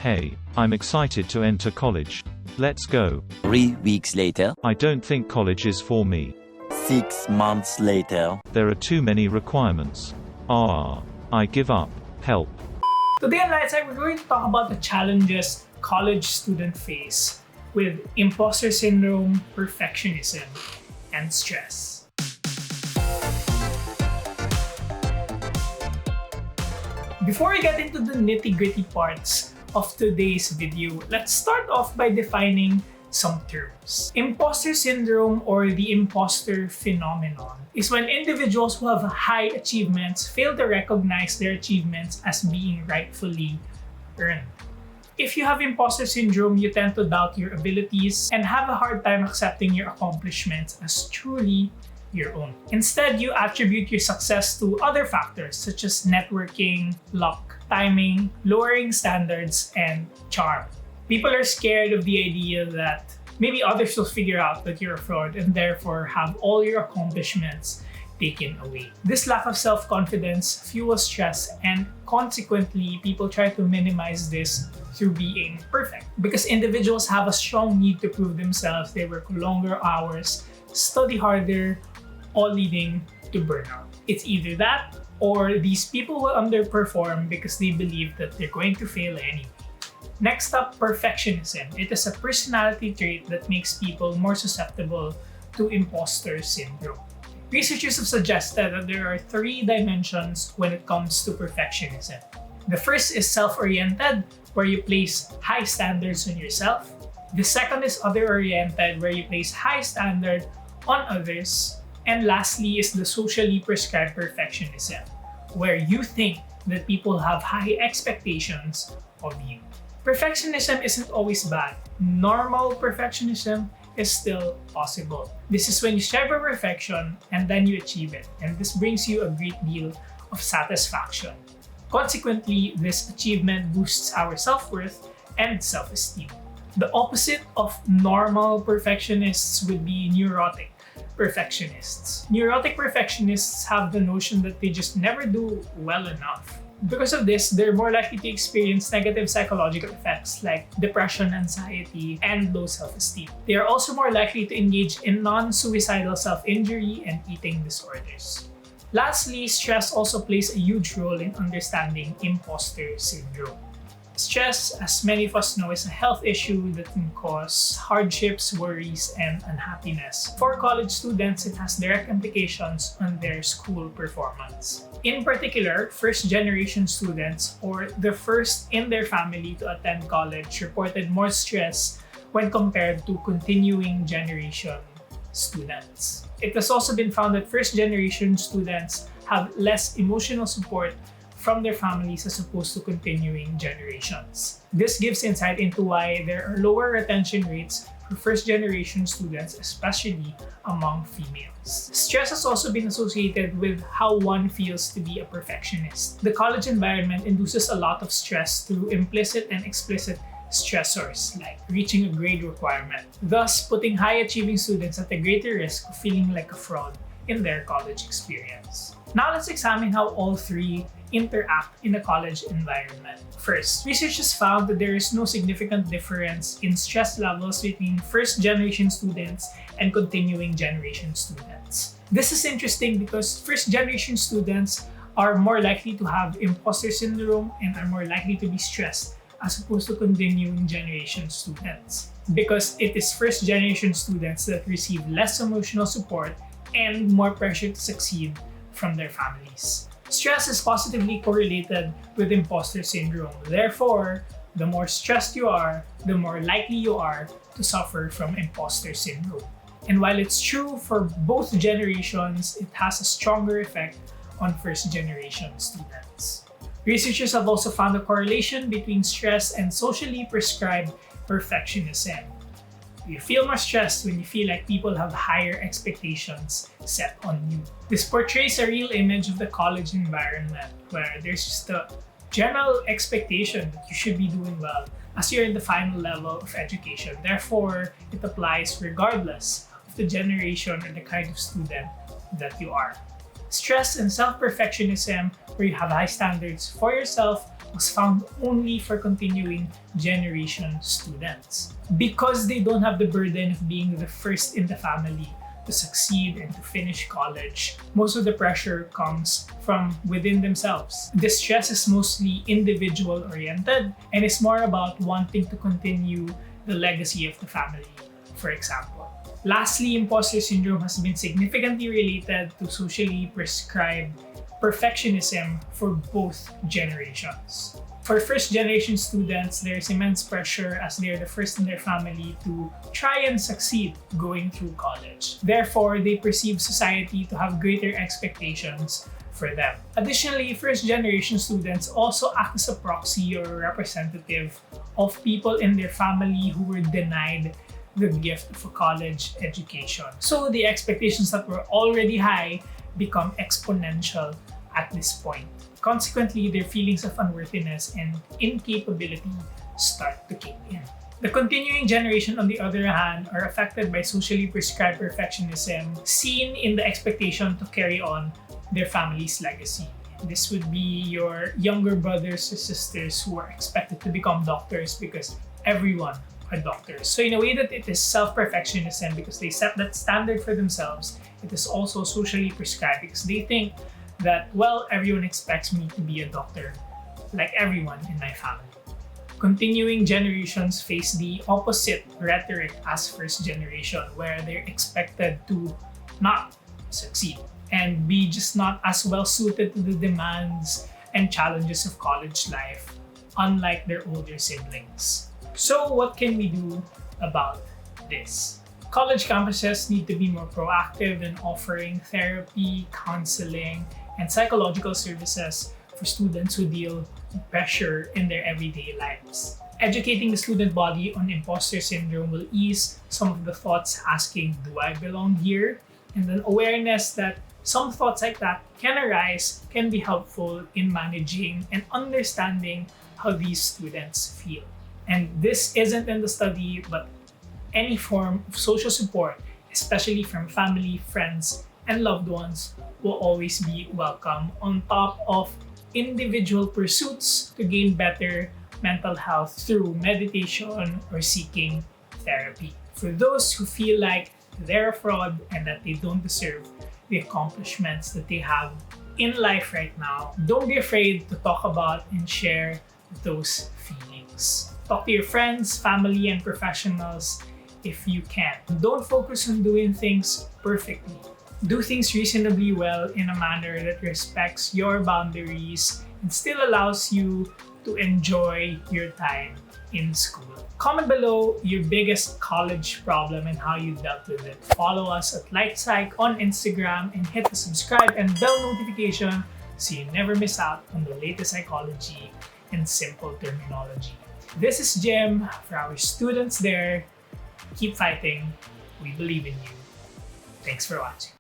Hey, I'm excited to enter college. Let's go. 3 weeks later. I don't think college is for me. 6 months later. There are too many requirements. I give up. Help. Today on LitePsych, we're going to talk about the challenges college students face with imposter syndrome, perfectionism, and stress. Before we get into the nitty-gritty parts of today's video, let's start off by defining some terms. Imposter syndrome, or the imposter phenomenon, is when individuals who have high achievements fail to recognize their achievements as being rightfully earned. If you have imposter syndrome, you tend to doubt your abilities and have a hard time accepting your accomplishments as truly your own. Instead, you attribute your success to other factors such as networking, luck, timing, lowering standards, and charm. People are scared of the idea that maybe others will figure out that you're a fraud and therefore have all your accomplishments taken away. This lack of self-confidence fuels stress, and consequently, people try to minimize this through being perfect. Because individuals have a strong need to prove themselves, they work longer hours, study harder, all leading to burnout. It's either that or these people will underperform because they believe that they're going to fail anyway. Next up, perfectionism. It is a personality trait that makes people more susceptible to imposter syndrome. Researchers have suggested that there are 3 dimensions when it comes to perfectionism. The first is self-oriented, where you place high standards on yourself. The second is other-oriented, where you place high standard on others. And lastly is the socially prescribed perfectionism, where you think that people have high expectations of you. Perfectionism isn't always bad. Normal perfectionism is still possible. This is when you strive for perfection and then you achieve it, and this brings you a great deal of satisfaction. Consequently, this achievement boosts our self-worth and self-esteem. The opposite of normal perfectionists would be neurotic perfectionists. Neurotic perfectionists have the notion that they just never do well enough. Because of this, they're more likely to experience negative psychological effects like depression, anxiety, and low self-esteem. They are also more likely to engage in non-suicidal self-injury and eating disorders. Lastly, stress also plays a huge role in understanding imposter syndrome. Stress, as many of us know, is a health issue that can cause hardships, worries, and unhappiness. For college students, it has direct implications on their school performance. In particular, first-generation students, or the first in their family to attend college, reported more stress when compared to continuing generation students. It has also been found that first-generation students have less emotional support from their families as opposed to continuing generations. This gives insight into why there are lower retention rates for first-generation students, especially among females. Stress has also been associated with how one feels to be a perfectionist. The college environment induces a lot of stress through implicit and explicit stressors like reaching a grade requirement, thus putting high-achieving students at a greater risk of feeling like a fraud in their college experience. Now let's examine how all 3 interact in a college environment. First, researchers found that there is no significant difference in stress levels between first-generation students and continuing generation students. This is interesting because first-generation students are more likely to have imposter syndrome and are more likely to be stressed as opposed to continuing generation students, because it is first-generation students that receive less emotional support and more pressure to succeed from their families. Stress is positively correlated with imposter syndrome. Therefore, the more stressed you are, the more likely you are to suffer from imposter syndrome. And while it's true for both generations, it has a stronger effect on first-generation students. Researchers have also found a correlation between stress and socially prescribed perfectionism. You feel more stressed when you feel like people have higher expectations set on you. This portrays a real image of the college environment where there's just a general expectation that you should be doing well as you're in the final level of education. Therefore, it applies regardless of the generation or the kind of student that you are. Stress and self-perfectionism, where you have high standards for yourself was found only for continuing generation students. Because they don't have the burden of being the first in the family to succeed and to finish college, most of the pressure comes from within themselves. The stress is mostly individual-oriented and is more about wanting to continue the legacy of the family, for example. Lastly, imposter syndrome has been significantly related to socially prescribed perfectionism for both generations. For first-generation students, there's immense pressure as they're the first in their family to try and succeed going through college. Therefore, they perceive society to have greater expectations for them. Additionally, first-generation students also act as a proxy or representative of people in their family who were denied the gift of a college education. So the expectations that were already high become exponential at this point. Consequently, their feelings of unworthiness and incapability start to kick in. The continuing generation, on the other hand, are affected by socially prescribed perfectionism, seen in the expectation to carry on their family's legacy. This would be your younger brothers or sisters who are expected to become doctors because everyone are doctors. So in a way that it is self-perfectionism because they set that standard for themselves, it is also socially prescribed because they think that, well, everyone expects me to be a doctor, like everyone in my family. Continuing generations face the opposite rhetoric as first generation, where they're expected to not succeed and be just not as well suited to the demands and challenges of college life, unlike their older siblings. So what can we do about this? College campuses need to be more proactive in offering therapy, counseling, and psychological services for students who deal with pressure in their everyday lives. Educating the student body on imposter syndrome will ease some of the thoughts asking, do I belong here? And then awareness that some thoughts like that can arise can be helpful in managing and understanding how these students feel. And this isn't in the study, but any form of social support, especially from family, friends, and loved ones, will always be welcome on top of individual pursuits to gain better mental health through meditation or seeking therapy. For those who feel like they're a fraud and that they don't deserve the accomplishments that they have in life right now, don't be afraid to talk about and share those feelings. Talk to your friends, family, and professionals if you can. Don't focus on doing things perfectly. Do things reasonably well in a manner that respects your boundaries and still allows you to enjoy your time in school. Comment below your biggest college problem and how you dealt with it. Follow us at LitePsych on Instagram and hit the subscribe and bell notification so you never miss out on the latest psychology and simple terminology. This is Jim for our students there. Keep fighting. We believe in you. Thanks for watching.